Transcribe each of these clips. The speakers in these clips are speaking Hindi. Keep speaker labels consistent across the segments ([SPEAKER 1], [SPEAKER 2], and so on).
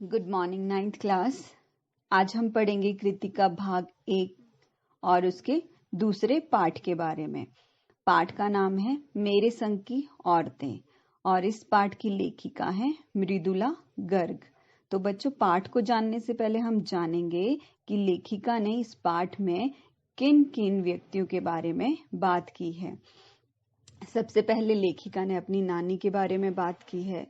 [SPEAKER 1] Good morning 9th class. आज हम पढ़ेंगे कृतिका भाग 1 और उसके दूसरे पाठ के बारे में। पाठ का नाम है मेरे संग की औरतें और इस पाठ की लेखिका है मृदुला गर्ग। तो बच्चों, पाठ को जानने से पहले हम जानेंगे कि लेखिका ने इस पाठ में किन किन व्यक्तियों के बारे में बात की है। सबसे पहले लेखिका ने अपनी नानी के बारे में बात की है,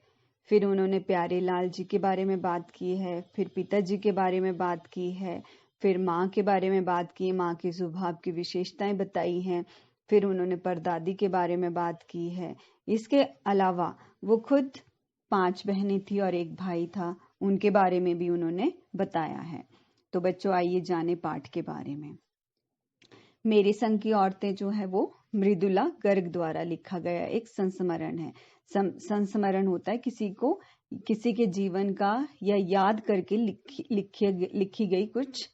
[SPEAKER 1] फिर उन्होंने प्यारे लाल जी के बारे में बात की है, फिर पिताजी के बारे में बात की है, फिर माँ के बारे में बात की, माँ के स्वभाव की विशेषताएं बताई हैं, फिर उन्होंने परदादी के बारे में बात की है। इसके अलावा वो खुद 5 बहनें थी और एक भाई था, उनके बारे में भी उन्होंने बताया है। तो बच्चों, आइए जाने पाठ के बारे में। मेरे संग की औरतें जो है वो मृदुला गर्ग द्वारा लिखा गया एक संस्मरण है। संस्मरण होता है किसी के जीवन का या याद करके लिखी गई कुछ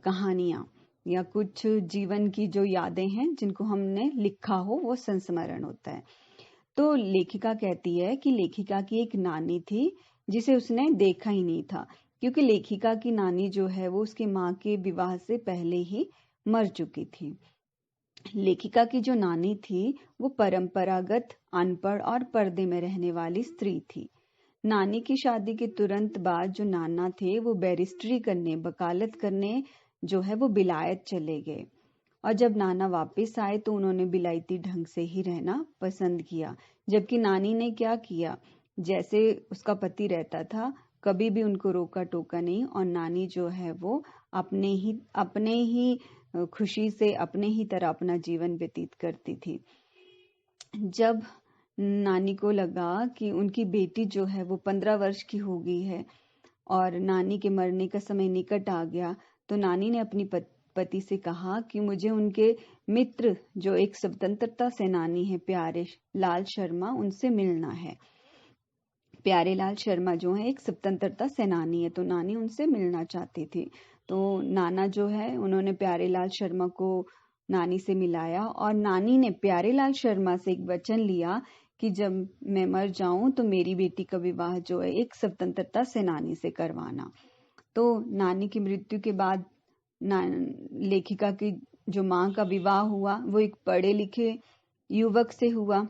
[SPEAKER 1] कहानियां या कुछ जीवन की जो यादें हैं जिनको हमने लिखा हो, वो संस्मरण होता है। तो लेखिका कहती है कि लेखिका की एक नानी थी जिसे उसने देखा ही नहीं था, क्योंकि लेखिका की नानी जो है वो उसकी माँ के विवाह से पहले ही मर चुकी थी। लेखिका की जो नानी थी वो परंपरागत अनपढ़ और पर्दे में रहने वाली स्त्री थी। नानी की शादी के तुरंत बाद जो नाना थे वो बैरिस्ट्री करने, वकालत करने जो है वो बिलायत चले गए। और जब नाना वापस आए तो उन्होंने बिलायती ढंग से ही रहना पसंद किया, जबकि नानी ने क्या किया, जैसे उसका पति रहता था, कभी भी उनको रोका टोका नहीं और नानी जो है वो अपने ही खुशी से अपने ही तरह अपना जीवन व्यतीत करती थी। जब नानी को लगा कि उनकी बेटी जो है वो 15 वर्ष की हो गई है और नानी के मरने का समय निकट आ गया, तो नानी ने अपनी पति से कहा कि मुझे उनके मित्र जो एक स्वतंत्रता सेनानी है, प्यारे लाल शर्मा, उनसे मिलना है। प्यारे लाल शर्मा जो है एक स्वतंत्रता सेनानी है, तो नानी उनसे मिलना चाहती थी। तो नाना जो है उन्होंने प्यारे लाल शर्मा को नानी से मिलाया और नानी ने प्यारे लाल शर्मा से एक वचन लिया कि जब मैं मर जाऊं तो मेरी बेटी का विवाह जो है एक स्वतंत्रता सेनानी से करवाना। तो नानी की मृत्यु के बाद लेखिका की जो माँ का विवाह हुआ वो एक पढ़े लिखे युवक से हुआ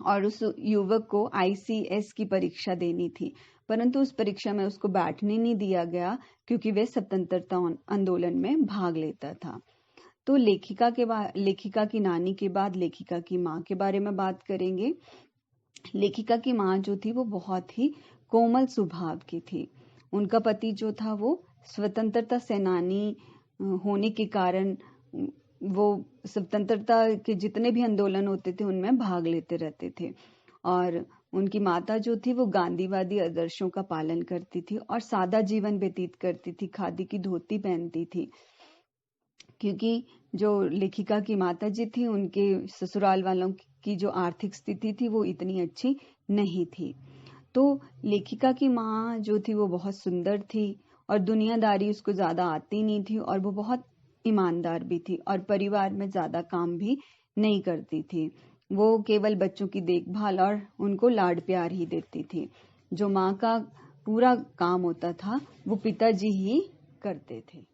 [SPEAKER 1] और उस युवक को ICS की परीक्षा देनी थी, परंतु उस परीक्षा में उसको बैठने नहीं दिया गया क्योंकि वह स्वतंत्रता आंदोलन में भाग लेता था। तो लेखिका की नानी के बाद लेखिका की माँ के बारे में बात करेंगे। लेखिका की माँ जो थी वो बहुत ही कोमल स्वभाव की थी। उनका पति जो था वो स्वतंत्रता सेनानी होने के कारण वो स्वतंत्रता के जितने भी आंदोलन होते थे उनमें भाग लेते रहते थे। और उनकी माता जो थी वो गांधीवादी आदर्शों का पालन करती थी और सादा जीवन व्यतीत करती थी, खादी की धोती पहनती थी, क्योंकि जो लेखिका की माता जी थी उनके ससुराल वालों की जो आर्थिक स्थिति थी वो इतनी अच्छी नहीं थी। तो लेखिका की माँ जो थी वो बहुत सुंदर थी और दुनियादारी उसको ज्यादा आती नहीं थी और वो बहुत ईमानदार भी थी और परिवार में ज्यादा काम भी नहीं करती थी। वो केवल बच्चों की देखभाल और उनको लाड प्यार ही देती थी। जो माँ का पूरा काम होता था वो पिताजी ही करते थे।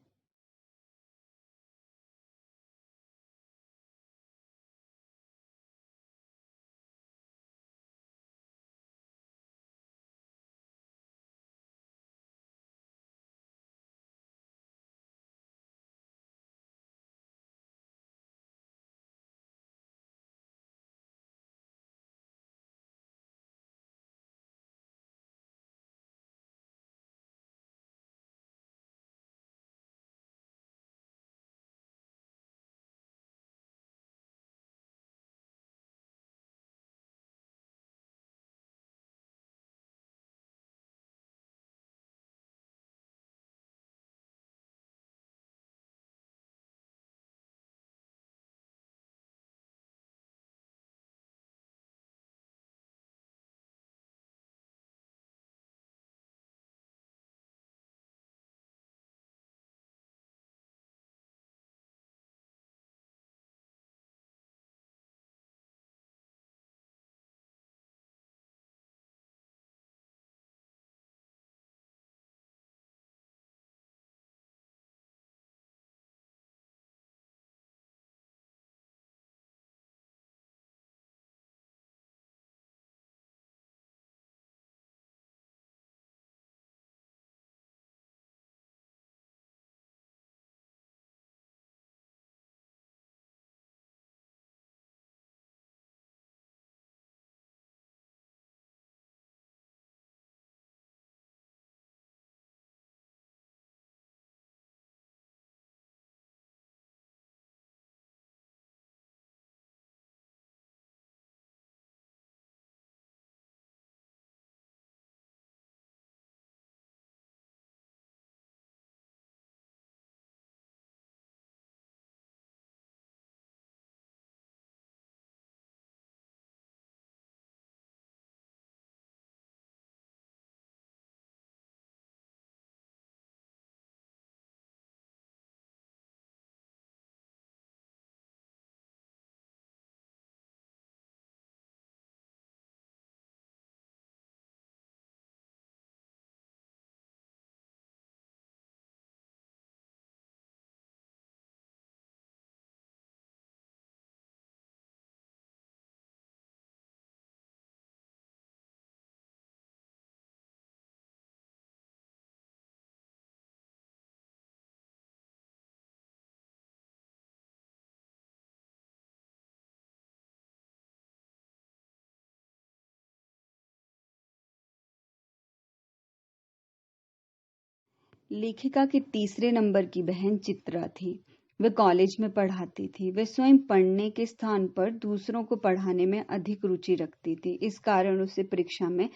[SPEAKER 1] लेखिका के तीसरे नंबर की बहन चित्रा थी। वे कॉलेज में पढ़ाती थी। वे स्वयं पढ़ने के स्थान पर दूसरों को पढ़ाने में अधिक रुचि रखती थी। इस कारण उसे परीक्षा में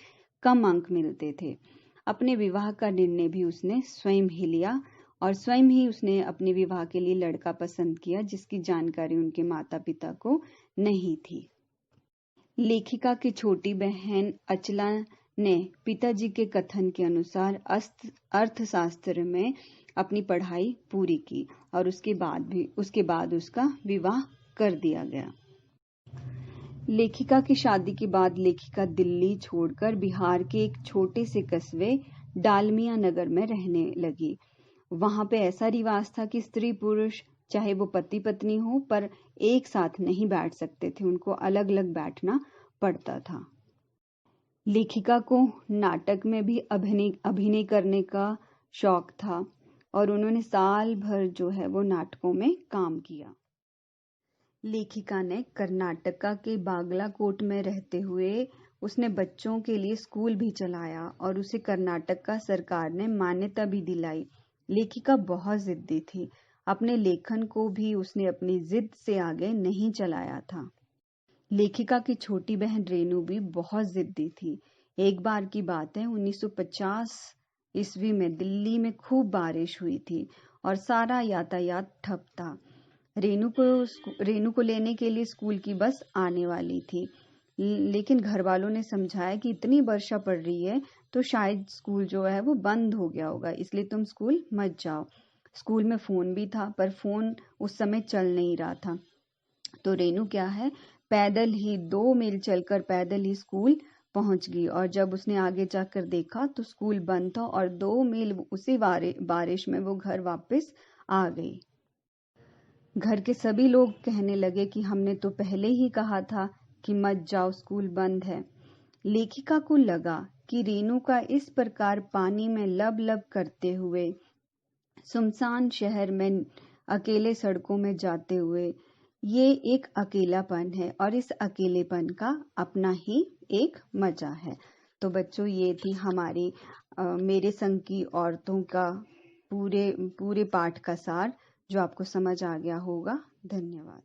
[SPEAKER 1] कम अंक मिलते थे। अपने विवाह का निर्णय भी उसने स्वयं ही लिया और स्वयं ही उसने अपने विवाह के लिए लड़का पसंद किया, जिसकी जानकारी उनके माता पिता को नहीं थी। लेखिका की छोटी बहन अचला ने पिताजी के कथन के अनुसार अर्थशास्त्र में अपनी पढ़ाई पूरी की और उसके बाद उसका विवाह कर दिया गया। लेखिका की शादी के बाद लेखिका दिल्ली छोड़कर बिहार के एक छोटे से कस्बे डालमिया नगर में रहने लगी। वहां पे ऐसा रिवाज था कि स्त्री पुरुष चाहे वो पति पत्नी हो पर एक साथ नहीं बैठ सकते थे, उनको अलग अलग बैठना पड़ता था। लेखिका को नाटक में भी अभिनय करने का शौक था और उन्होंने साल भर जो है वो नाटकों में काम किया। लेखिका ने कर्नाटका के बागलाकोट में रहते हुए उसने बच्चों के लिए स्कूल भी चलाया और उसे कर्नाटक का सरकार ने मान्यता भी दिलाई। लेखिका बहुत जिद्दी थी। अपने लेखन को भी उसने अपनी जिद से आगे नहीं चलाया था। लेखिका की छोटी बहन रेनू भी बहुत जिद्दी थी। एक बार की बात है, 1950 ईस्वी में दिल्ली में खूब बारिश हुई थी और सारा यातायात ठप था। रेनू को लेने के लिए स्कूल की बस आने वाली थी, लेकिन घर वालों ने समझाया कि इतनी वर्षा पड़ रही है तो शायद स्कूल जो है वो बंद हो गया होगा, इसलिए तुम स्कूल मत जाओ। स्कूल में फोन भी था पर फोन उस समय चल नहीं रहा था, तो रेनू क्या है पैदल ही 2 मील चलकर पैदल ही स्कूल पहुंच गई और जब उसने आगे जाकर देखा तो स्कूल बंद था और 2 मील उसी बारिश में वो घर वापस आ गई। घर के सभी लोग कहने लगे कि हमने तो पहले ही कहा था कि मत जाओ, स्कूल बंद है। लेखिका को लगा कि रेनू का इस प्रकार पानी में लब लब करते हुए सुनसान शहर में अकेले सड़कों में जाते हुए ये एक अकेलापन है और इस अकेलेपन का अपना ही एक मजा है। तो बच्चों, ये थी हमारी मेरे संग की औरतों का पूरे पाठ का सार, जो आपको समझ आ गया होगा। धन्यवाद।